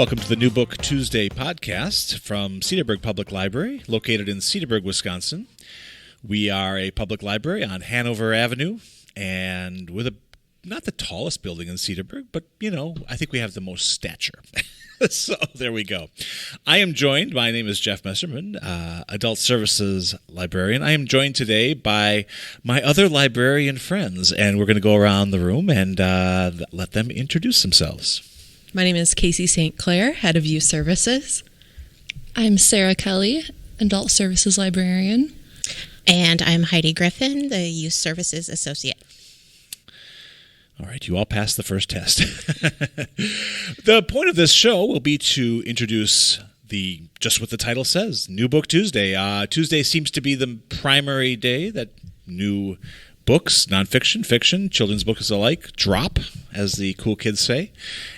Welcome to the New Book Tuesday podcast from Cedarburg Public Library, located in Cedarburg, Wisconsin. We are a public library on Hanover Avenue, and with not the tallest building in Cedarburg, but, I think we have the most stature. So there we go. I am joined, my name is Jeff Messerman, Adult Services Librarian. I am joined today by my other librarian friends, and we're going to go around the room and let them introduce themselves. My name is Casey St. Clair, Head of Youth Services. I'm Sarah Kelly, Adult Services Librarian. And I'm Heidi Griffin, the Youth Services Associate. All right, you all passed the first test. The point of this show will be to introduce just what the title says, New Book Tuesday. Tuesday seems to be the primary day that new books, nonfiction, fiction, children's books alike, drop, as the cool kids say.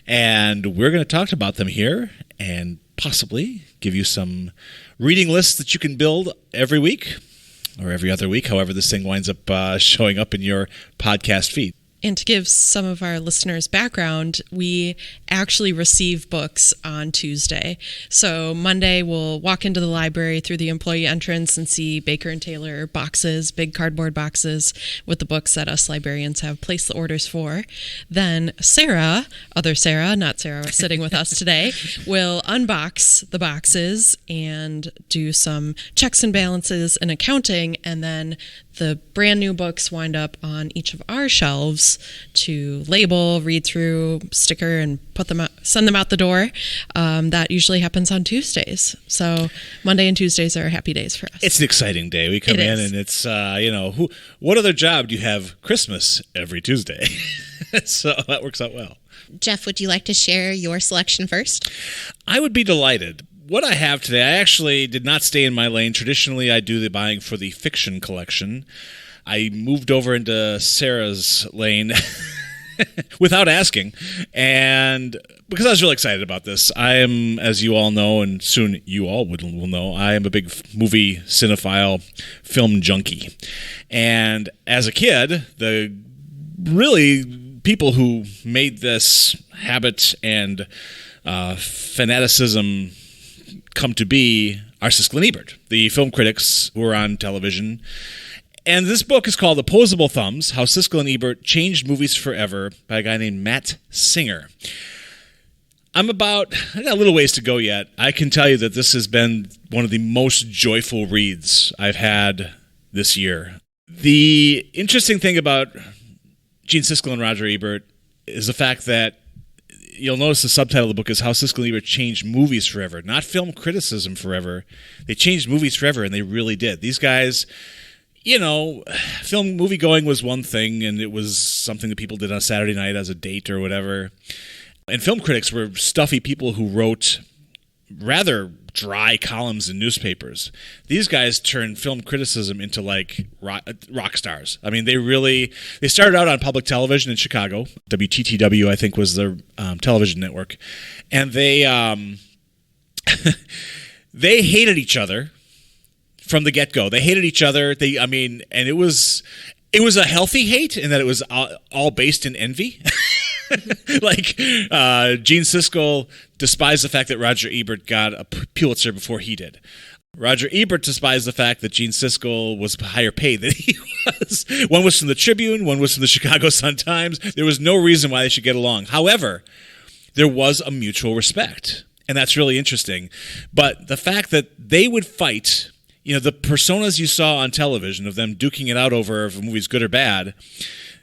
And we're going to talk about them here and possibly give you some reading lists that you can build every week or every other week, however this thing winds up showing up in your podcast feed. And to give some of our listeners background, we actually receive books on Tuesday. So Monday, we'll walk into the library through the employee entrance and see Baker and Taylor boxes, big cardboard boxes with the books that us librarians have placed the orders for. Then Sarah, other Sarah, not Sarah sitting with us today, will unbox the boxes and do some checks and balances and accounting, and then the brand new books wind up on each of our shelves to label, read through, sticker, and put them out, send them out the door. That usually happens on Tuesdays. So Monday and Tuesdays are happy days for us. It's an exciting day. We come in and it's, what other job do you have Christmas every Tuesday? So that works out well. Jeff, would you like to share your selection first? I would be delighted. What I have today, I actually did not stay in my lane. Traditionally, I do the buying for the fiction collection. I moved over into Sarah's lane without asking, and because I was really excited about this. I am, as you all know, and soon you all will know, I am a big movie cinephile, film junkie. And as a kid, the really people who made this habit and fanaticism come to be are Siskel and Ebert, the film critics who are on television. And this book is called Opposable Thumbs, How Siskel and Ebert Changed Movies Forever, by a guy named Matt Singer. I got a little ways to go yet. I can tell you that this has been one of the most joyful reads I've had this year. The interesting thing about Gene Siskel and Roger Ebert is the fact that you'll notice the subtitle of the book is How Siskel and Ebert Changed Movies Forever, not film criticism forever. They changed movies forever, and they really did. These guys, film movie-going was one thing, and it was something that people did on Saturday night as a date or whatever. And film critics were stuffy people who wrote rather dry columns in newspapers. These guys turned film criticism into like rock stars. I mean, they started out on public television in Chicago. WTTW, I think, was their television network. And they they hated each other from the get-go. They hated each other. And it was a healthy hate in that it was all based in envy. Like Gene Siskel despised the fact that Roger Ebert got a Pulitzer before he did. Roger Ebert despised the fact that Gene Siskel was higher paid than he was. One was from the Tribune, one was from the Chicago Sun-Times. There was no reason why they should get along. However, there was a mutual respect, and that's really interesting. But the fact that they would fight, the personas you saw on television of them duking it out over if a movie's good or bad,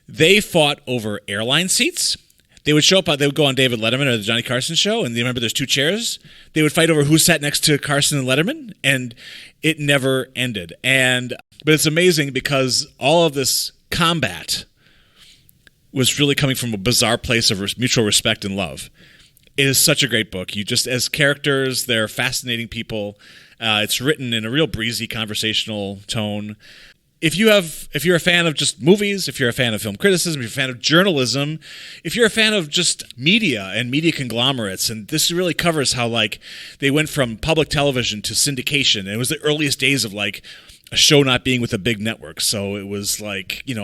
they fought over airline seats. They would show up, they would go on David Letterman or the Johnny Carson show, and you remember there's two chairs. They would fight over who sat next to Carson and Letterman, and it never ended. But it's amazing because all of this combat was really coming from a bizarre place of mutual respect and love. It is such a great book. As characters, they're fascinating people. It's written in a real breezy conversational tone. If you're a fan of just movies, if you're a fan of film criticism, if you're a fan of journalism, if you're a fan of just media and media conglomerates, and this really covers how they went from public television to syndication, and it was the earliest days of a show not being with a big network. So it was like, and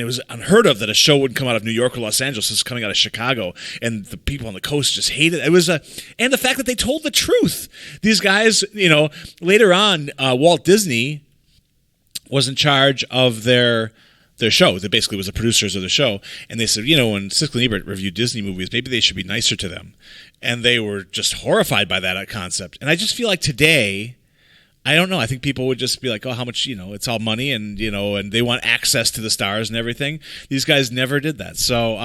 it was unheard of that a show wouldn't come out of New York or Los Angeles. It's coming out of Chicago, and the people on the coast just hated it. It was and the fact that they told the truth. These guys, later on, Walt Disney was in charge of their show. They basically was the producers of the show. And they said, when Siskel and Ebert reviewed Disney movies, maybe they should be nicer to them. And they were just horrified by that concept. And I just feel like today, I don't know. I think people would just be like, oh, how much, it's all money and, and they want access to the stars and everything. These guys never did that. So,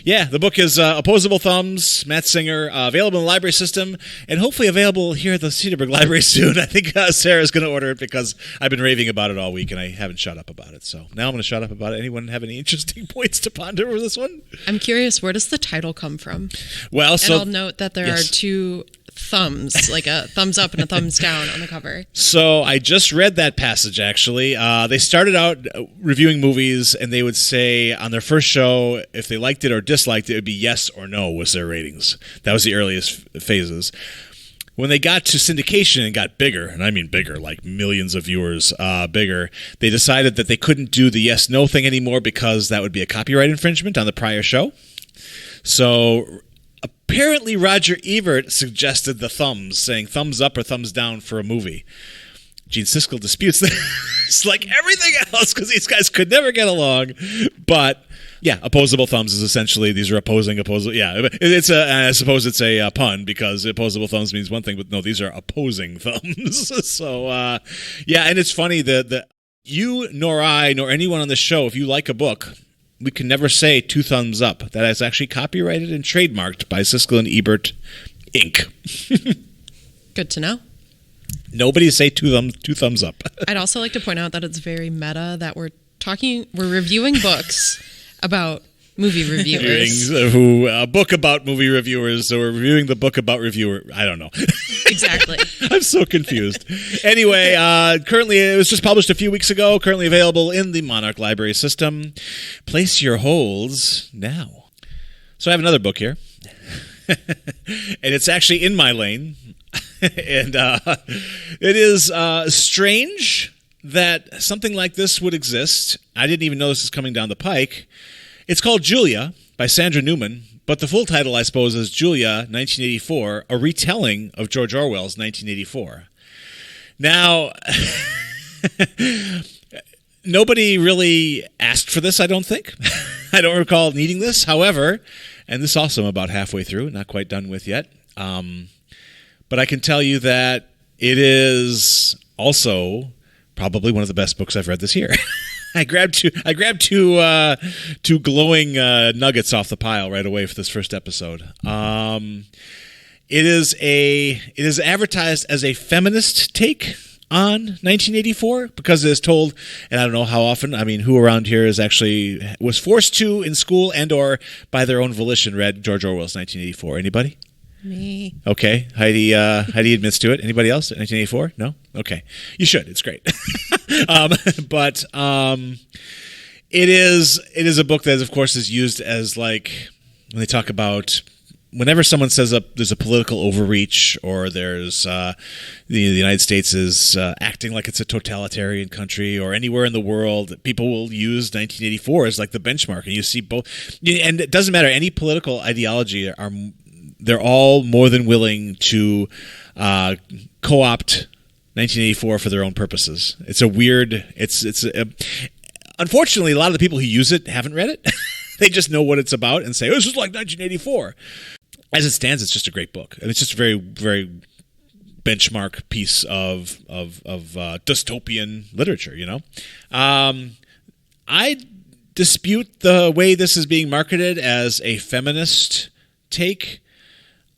the book is Opposable Thumbs, Matt Singer, available in the library system and hopefully available here at the Cedarburg Library soon. I think Sarah's going to order it because I've been raving about it all week and I haven't shut up about it. So now I'm going to shut up about it. Anyone have any interesting points to ponder over this one? I'm curious, where does the title come from? Well, and I'll note that there are two thumbs, like a thumbs up and a thumbs down on the cover. So I just read that passage, actually. They started out reviewing movies, and they would say on their first show, if they liked it or disliked it, it would be yes or no was their ratings. That was the earliest phases. When they got to syndication and got bigger, and I mean bigger, like millions of viewers bigger, they decided that they couldn't do the yes-no thing anymore because that would be a copyright infringement on the prior show. So apparently, Roger Ebert suggested the thumbs, saying thumbs up or thumbs down for a movie. Gene Siskel disputes that. It's like everything else because these guys could never get along. But yeah, opposable thumbs is essentially these are opposing. Yeah, I suppose it's a pun because opposable thumbs means one thing, but no, these are opposing thumbs. So and it's funny that you nor I nor anyone on the show, if you like a book, we can never say 2 thumbs up. That is actually copyrighted and trademarked by Siskel and Ebert, Inc. Good to know. Nobody say two thumbs up. I'd also like to point out that it's very meta that we're reviewing books about movie reviewers. A book about movie reviewers, so we're reviewing the book about reviewer. I don't know. Exactly. I'm so confused. Anyway, currently, it was just published a few weeks ago, currently available in the Monarch Library System. Place your holds now. So I have another book here. And it's actually in my lane. And it is strange that something like this would exist. I didn't even know this was coming down the pike. It's called Julia by Sandra Newman, but the full title, I suppose, is Julia, 1984, a retelling of George Orwell's 1984. Now, nobody really asked for this, I don't think. I don't recall needing this. However, and this also I'm about halfway through, not quite done with yet, but I can tell you that it is also probably one of the best books I've read this year. I grabbed two glowing nuggets off the pile right away for this first episode. It is advertised as a feminist take on 1984 because it is told, and I don't know how often. I mean, who around here was forced to in school and or by their own volition read George Orwell's 1984? Anybody? Me. Okay, Heidi admits to it. Anybody else? 1984? No? Okay. You should. It's great. But it is a book that, of course, is used as like when they talk about whenever someone says there's a political overreach or there's the United States is acting like it's a totalitarian country or anywhere in the world, people will use 1984 as like the benchmark, and you see both. And it doesn't matter any political ideology they're all more than willing to co-opt 1984 for their own purposes. It's a weird. Unfortunately, a lot of the people who use it haven't read it. They just know what it's about and say, "Oh, this is like 1984." As it stands, it's just a great book, and it's just a very, very benchmark piece of dystopian literature. I dispute the way this is being marketed as a feminist take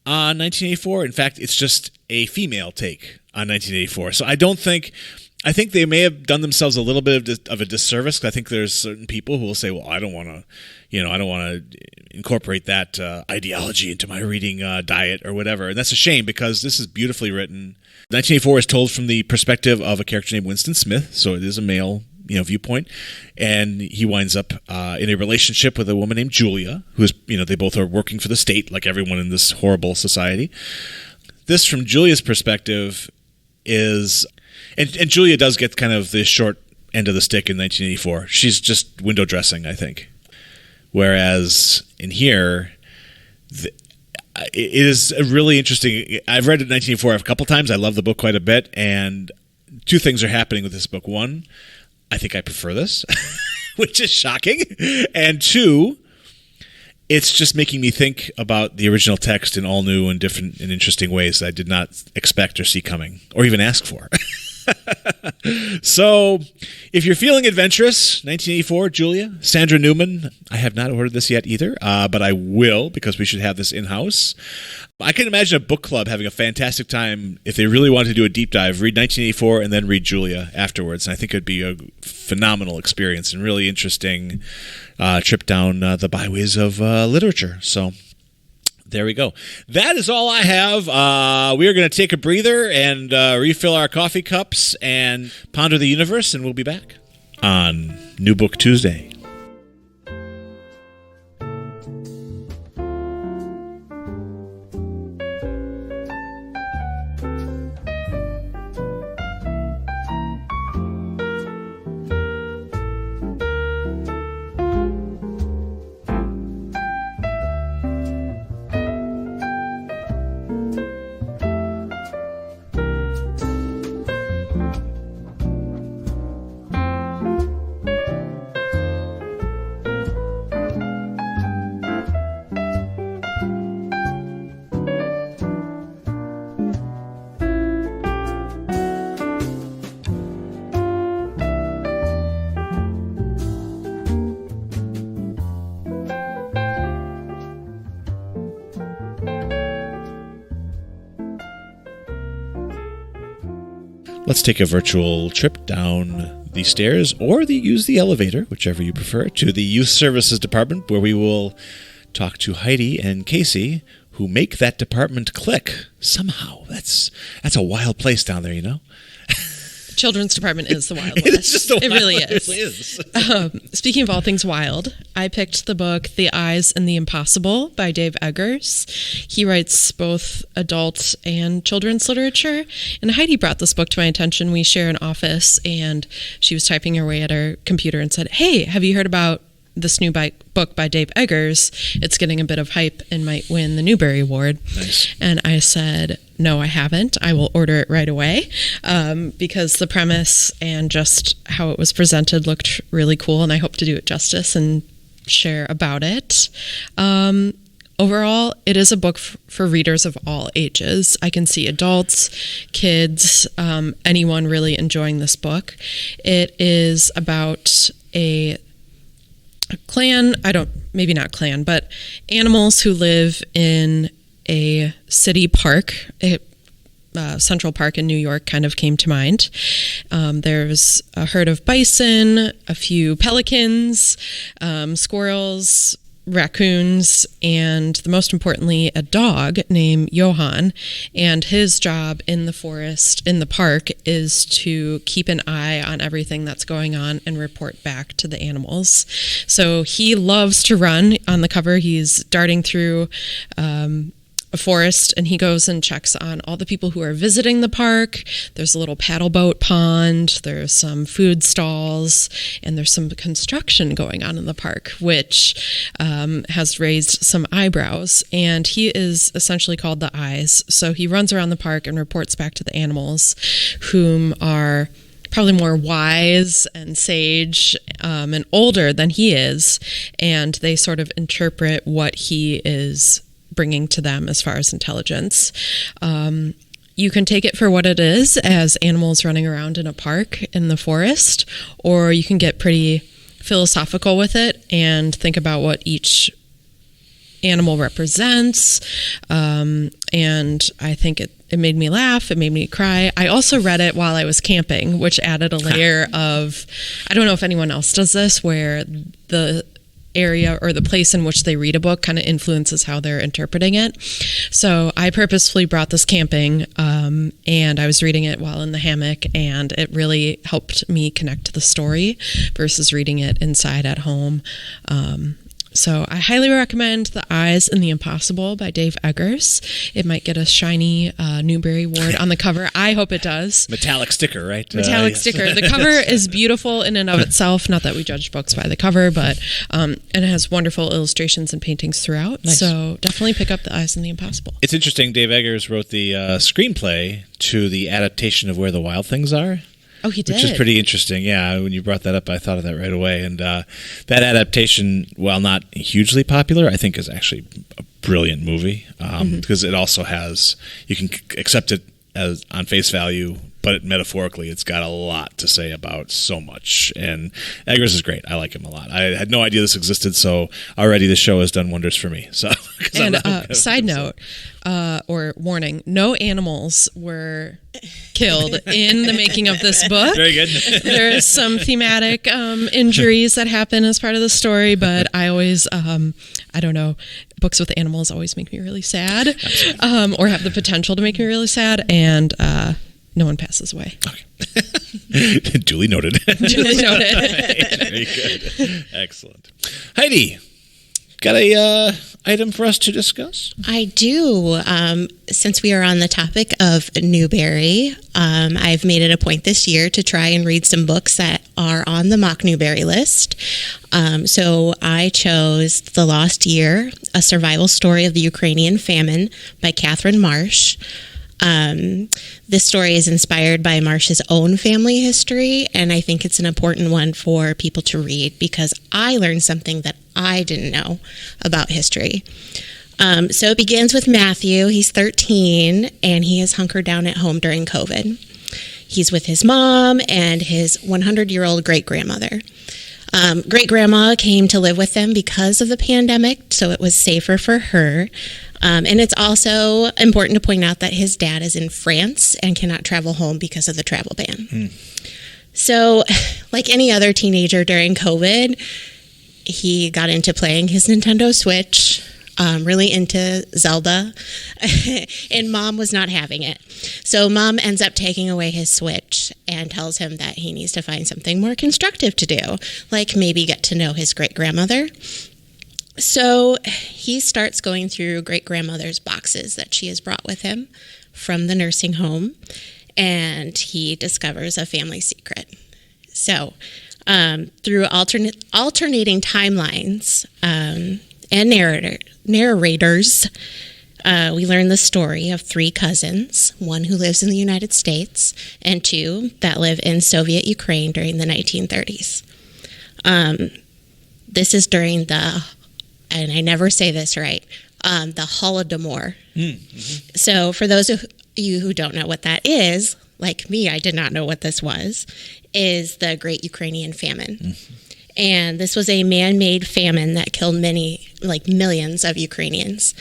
on 1984. In fact, it's just a female take on 1984. So I think they may have done themselves a little bit of a disservice. Because I think there's certain people who will say, "Well, I don't want to incorporate that ideology into my reading diet or whatever." And that's a shame because this is beautifully written. 1984 is told from the perspective of a character named Winston Smith, so it is a male viewpoint, and he winds up in a relationship with a woman named Julia, who's they both are working for the state like everyone in this horrible society. This, from Julia's perspective, is, and Julia does get kind of the short end of the stick in 1984. She's just window dressing, I think. Whereas in here, it is a really interesting. I've read it in 1984 a couple times. I love the book quite a bit, and two things are happening with this book. One, I think I prefer this, which is shocking, and two, it's just making me think about the original text in all new and different and interesting ways that I did not expect or see coming, or even ask for. So, if you're feeling adventurous, 1984, Julia, Sandra Newman. I have not ordered this yet either, but I will because we should have this in-house. I can imagine a book club having a fantastic time if they really want to do a deep dive, read 1984 and then read Julia afterwards. And I think it would be a phenomenal experience and really interesting trip down the byways of literature. So, there we go. That is all I have. We are going to take a breather and refill our coffee cups and ponder the universe, and we'll be back on New Book Tuesday. Let's take a virtual trip down the stairs or use the elevator, whichever you prefer, to the Youth Services Department, where we will talk to Heidi and Casey, who make that department click somehow. That's a wild place down there, you know? Children's department is the Wild West. It's just it really is. Speaking of all things wild, I picked the book The Eyes and the Impossible by Dave Eggers. He writes both adult and children's literature. And Heidi brought this book to my attention. We share an office, and she was typing her away at her computer and said, "Hey, have you heard about this new book by Dave Eggers? It's getting a bit of hype and might win the Newbery Award." Nice. And I said, "No, I haven't. I will order it right away," because the premise and just how it was presented looked really cool, and I hope to do it justice and share about it. Overall, it is a book for readers of all ages. I can see adults, kids, anyone really enjoying this book. It is about a clan, maybe not clan, but animals who live in a city park. Central Park in New York kind of came to mind. There's a herd of bison, a few pelicans, squirrels, raccoons, and the most importantly, a dog named Johan. And his job in the forest, in the park, is to keep an eye on everything that's going on and report back to the animals. So he loves to run. On the cover, he's darting through a forest, and he goes and checks on all the people who are visiting the park. There's a little paddle boat pond, there's some food stalls, and there's some construction going on in the park, which has raised some eyebrows. And he is essentially called the Eyes. So he runs around the park and reports back to the animals, whom are probably more wise and sage and older than he is, and they sort of interpret what he is bringing to them as far as intelligence. You can take it for what it is, as animals running around in a park in the forest, or you can get pretty philosophical with it and think about what each animal represents. And I think it made me laugh. It made me cry. I also read it while I was camping, which added a layer of, I don't know if anyone else does this, where the area or the place in which they read a book kind of influences how they're interpreting it. So I purposefully brought this camping, and I was reading it while in the hammock, and it really helped me connect to the story versus reading it inside at home. So I highly recommend The Eyes in the Impossible by Dave Eggers. It might get a shiny Newbery Award on the cover. I hope it does. Metallic sticker, right? Metallic sticker. The cover is beautiful in and of itself. Not that we judge books by the cover, but and it has wonderful illustrations and paintings throughout. Nice. So definitely pick up The Eyes in the Impossible. It's interesting. Dave Eggers wrote the screenplay to the adaptation of Where the Wild Things Are. Oh, he did? Which is pretty interesting. Yeah, when you brought that up, I thought of that right away. And that adaptation, while not hugely popular, I think is actually a brilliant movie because it also has, you can accept it as on face value, but metaphorically, it's got a lot to say about so much. And Eggers is great. I like him a lot. I had no idea this existed, so already the show has done wonders for me. So, and side note, or warning, no animals were killed in the making of this book. Very good. There's some thematic injuries that happen as part of the story, but I always, I don't know, books with animals always make me really sad, or have the potential to make me really sad, and no one passes away. Okay. Duly noted. Duly noted. Very good. Excellent. Heidi, got a item for us to discuss? I do. Since we are on the topic of Newbery, I've made it a point this year to try and read some books that are on the mock Newbery list. So I chose The Lost Year, a survival story of the Ukrainian famine by Catherine Marsh. This story is inspired by Marsh's own family history, and I think it's an important one for people to read because I learned something that I didn't know about history. So it begins with Matthew. He's 13, and he is hunkered down at home during COVID. He's with his mom and his 100-year-old great-grandmother. Great-grandma came to live with them because of the pandemic, so it was safer for her. And it's also important to point out that his dad is in France and cannot travel home because of the travel ban. So, like any other teenager during COVID, he got into playing his Nintendo Switch, really into Zelda, and Mom was not having it. So Mom ends up taking away his Switch and tells him that he needs to find something more constructive to do, like maybe get to know his great-grandmother. So he starts going through great-grandmother's boxes that she has brought with him from the nursing home, and he discovers a family secret. So through alternating timelines and narrators, we learn the story of 3 cousins, one who lives in the United States and 2 that live in Soviet Ukraine during the 1930s. This is during the, and I never say this right, the Holodomor. So for those of you who don't know what that is, like me, I did not know what this was, is the Great Ukrainian Famine. And this was a man-made famine that killed millions of Ukrainians.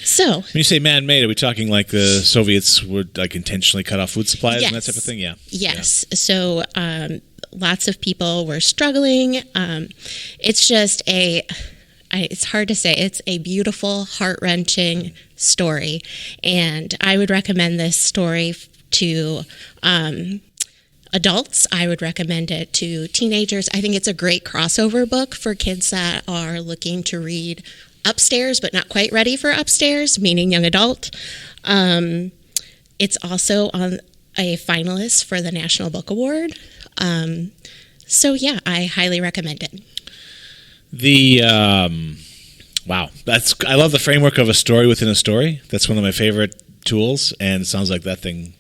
So when you say man-made, are we talking like the Soviets would like intentionally cut off food supplies and that type of thing? Yeah. Yes. Yeah. So lots of people were struggling. It's just it's hard to say. It's a beautiful, heart-wrenching story. And I would recommend this story to adults. I would recommend it to teenagers. I think it's a great crossover book for kids that are looking to read upstairs but not quite ready for upstairs, meaning young adult. It's also on a finalist for the National Book Award. So yeah, I highly recommend it. Wow, I love the framework of a story within a story. That's one of my favorite tools, and it sounds like that thing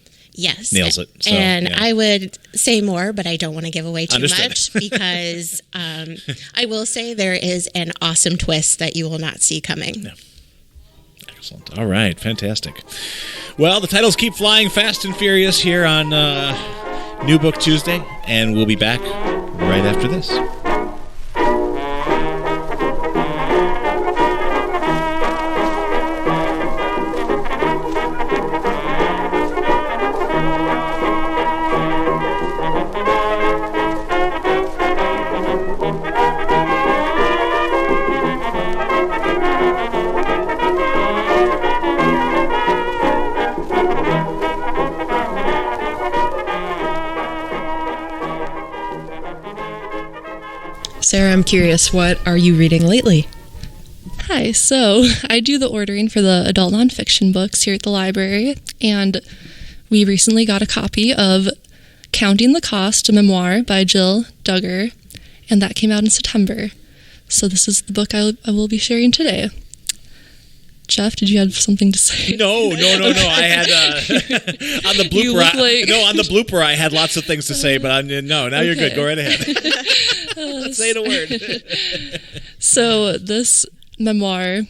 nails it. So, and I would say more, but I don't want to give away too much because I will say there is an awesome twist that you will not see coming. Yeah. Excellent. All right, fantastic. Well, the titles keep flying fast and furious here on New Book Tuesday, and we'll be back right after this. Sarah, I'm curious, what are you reading lately? Hi, so I do the ordering for the adult nonfiction books here at the library, and we recently got a copy of Counting the Cost, a memoir by Jill Duggar, and that came out in September. So this is the book I will be sharing today. Jeff, did you have something to say? No. I had on the blooper. On the blooper, I had lots of things to say, but now you're good. Go right ahead. Say the word. So this memoir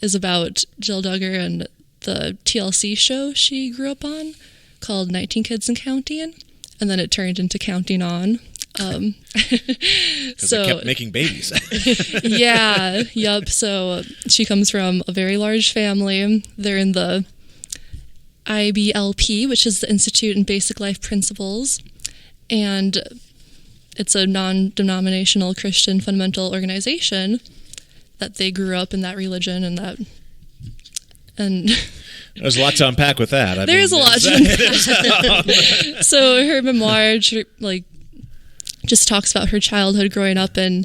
is about Jill Duggar and the TLC show she grew up on called 19 Kids and Counting, and then it turned into Counting On. So it kept making babies. Yeah, yep. So she comes from a very large family. They're in the IBLP, which is the Institute in Basic Life Principles, and it's a non-denominational Christian fundamental organization that they grew up in that religion and there's a lot to unpack with that. There's a lot to unpack. So her memoir, just talks about her childhood growing up in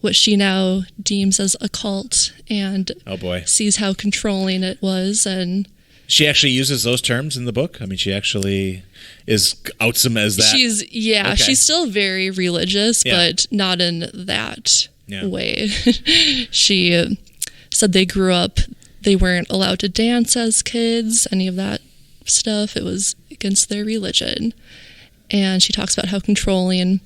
what she now deems as a cult, and sees how controlling it was. And she actually uses those terms in the book. I mean, she actually outs them as that. She's still very religious, but not in that way. She said they grew up, they weren't allowed to dance as kids, any of that stuff. It was against their religion. And she talks about how controlling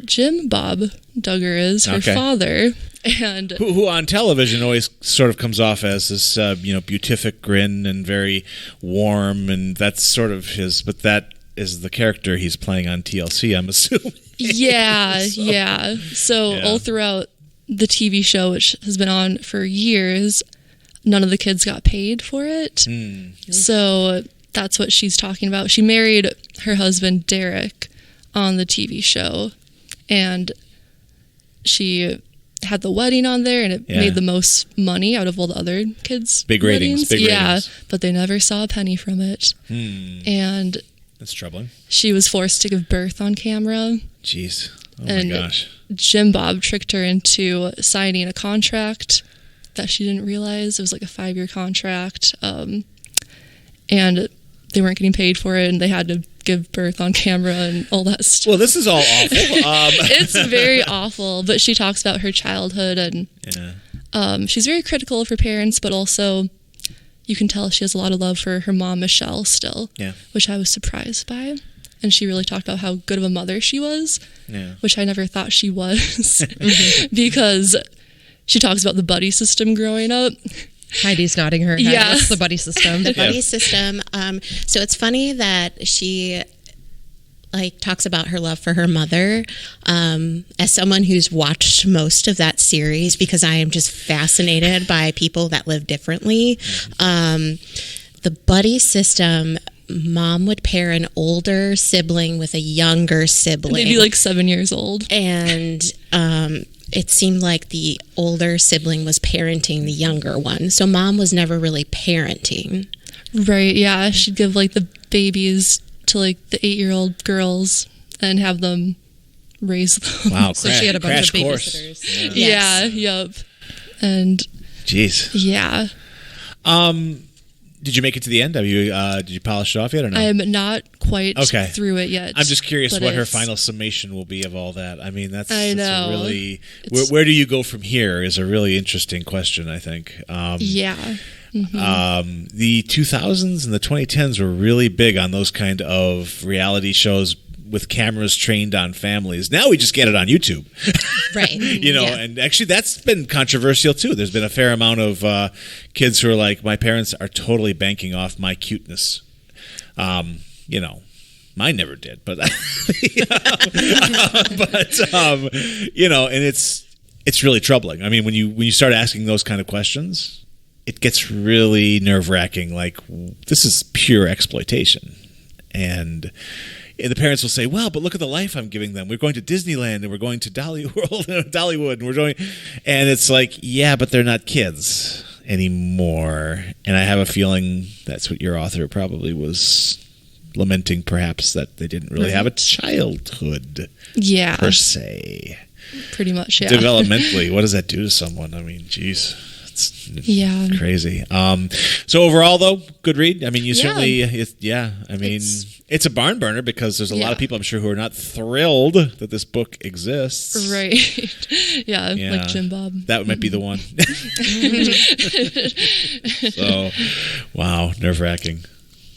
Jim Bob Duggar is, her father, and who on television always sort of comes off as this beatific grin and very warm, and that's sort of his. But that is the character he's playing on TLC, I'm assuming. Yeah. So all throughout the TV show, which has been on for years, none of the kids got paid for it. So that's what she's talking about. She married her husband Derek on the TV show, and she had the wedding on there, and it made the most money out of all the other kids' big ratings. Ratings. But they never saw a penny from it. And that's troubling. She was forced to give birth on camera. Jeez. My gosh. Jim Bob tricked her into signing a contract that she didn't realize. It was like a 5-year contract, and they weren't getting paid for it, and they had to give birth on camera and all that stuff. Well, this is all awful. It's very awful, but she talks about her childhood, and she's very critical of her parents, but also you can tell she has a lot of love for her mom, Michelle, still, which I was surprised by. And she really talked about how good of a mother she was, which I never thought she was, because she talks about the buddy system growing up. Heidi's nodding her head. Yeah. What's the buddy system? The buddy system. So it's funny that she talks about her love for her mother. As someone who's watched most of that series, because I am just fascinated by people that live differently. The buddy system, mom would pair an older sibling with a younger sibling. Maybe like 7 years old. And it seemed like the older sibling was parenting the younger one. So mom was never really parenting. Right, yeah. She'd give the babies to the 8-year-old girls and have them raise them. Wow, so she had a bunch of Course. babysitters. Yep. And jeez. Yeah. Did you make it to the end? Did you polish it off yet or no? I'm not quite through it yet. I'm just curious what her final summation will be of all that. I mean, that's really... Where do you go from here is a really interesting question, I think. The 2000s and the 2010s were really big on those kind of reality shows with cameras trained on families. Now we just get it on YouTube. Right. And actually that's been controversial too. There's been a fair amount of kids who are like, my parents are totally banking off my cuteness. Mine never did, but and it's really troubling. I mean, when you start asking those kind of questions, it gets really nerve-wracking. This is pure exploitation. And the parents will say, well, but look at the life I'm giving them. We're going to Disneyland and we're going to Dollywood, and we're going, and it's yeah, but they're not kids anymore. And I have a feeling that's what your author probably was lamenting perhaps that they didn't really have a childhood per se. Pretty much, yeah. Developmentally, what does that do to someone? I mean, geez. It's crazy. So overall, though, good read. I mean, you certainly, I mean, it's a barn burner because there's a lot of people, I'm sure, who are not thrilled that this book exists. Right. yeah, like Jim Bob. That might be the one. So, wow, nerve-wracking.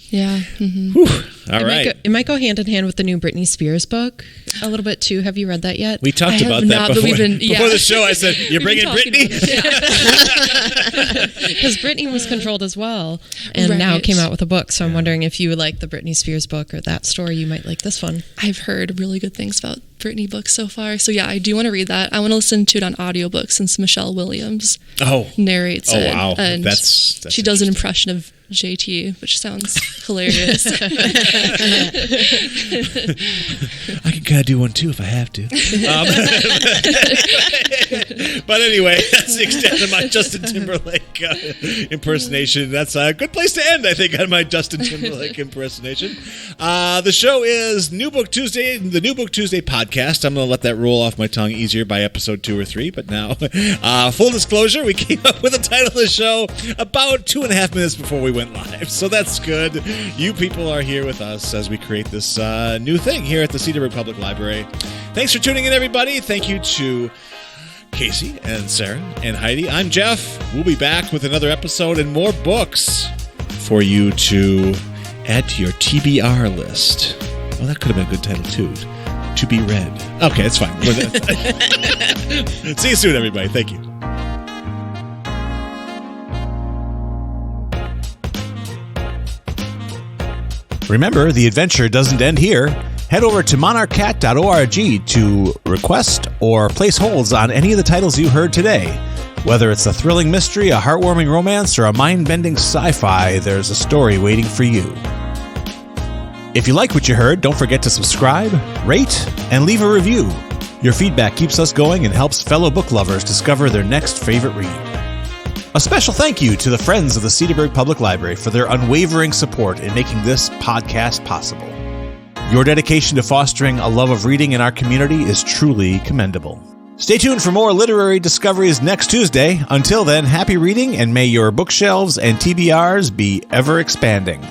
Yeah. Mm-hmm. All right. It might go hand in hand with the new Britney Spears book a little bit too. Have you read that yet? We talked about that before. Before the show, I said, "You're bringing Britney," because Britney was controlled as well, and now it came out with a book. So I'm wondering if you would like the Britney Spears book or that story, you might like this one. I've heard really good things about Britney books so far. So yeah, I do want to read that. I want to listen to it on audiobook since Michelle Williams narrates it. Oh wow, and that's she does an impression of JT, which sounds hilarious. I can kind of do one too if I have to. But anyway, that's the extent of my Justin Timberlake impersonation. That's a good place to end, I think, on my Justin Timberlake impersonation. The show is New Book Tuesday, the New Book Tuesday podcast. I'm going to let that roll off my tongue easier by episode 2 or 3. But now, full disclosure, we came up with the title of the show about 2.5 minutes before we went live. So that's good. You people are here with us as we create this new thing here at the Cedarburg Public Library. Thanks for tuning in, everybody. Thank you to Casey and Sarah and Heidi. I'm Jeff. We'll be back with another episode and more books for you to add to your TBR list. Well, that could have been a good title, too. To be read. Okay, it's fine. See you soon, everybody. Thank you. Remember, the adventure doesn't end here. Head over to monarchcat.org to request or place holds on any of the titles you heard today. Whether it's a thrilling mystery, a heartwarming romance, or a mind-bending sci-fi, there's a story waiting for you. If you like what you heard, don't forget to subscribe, rate, and leave a review. Your feedback keeps us going and helps fellow book lovers discover their next favorite read. A special thank you to the friends of the Cedarburg Public Library for their unwavering support in making this podcast possible. Your dedication to fostering a love of reading in our community is truly commendable. Stay tuned for more literary discoveries next Tuesday. Until then, happy reading and may your bookshelves and TBRs be ever expanding.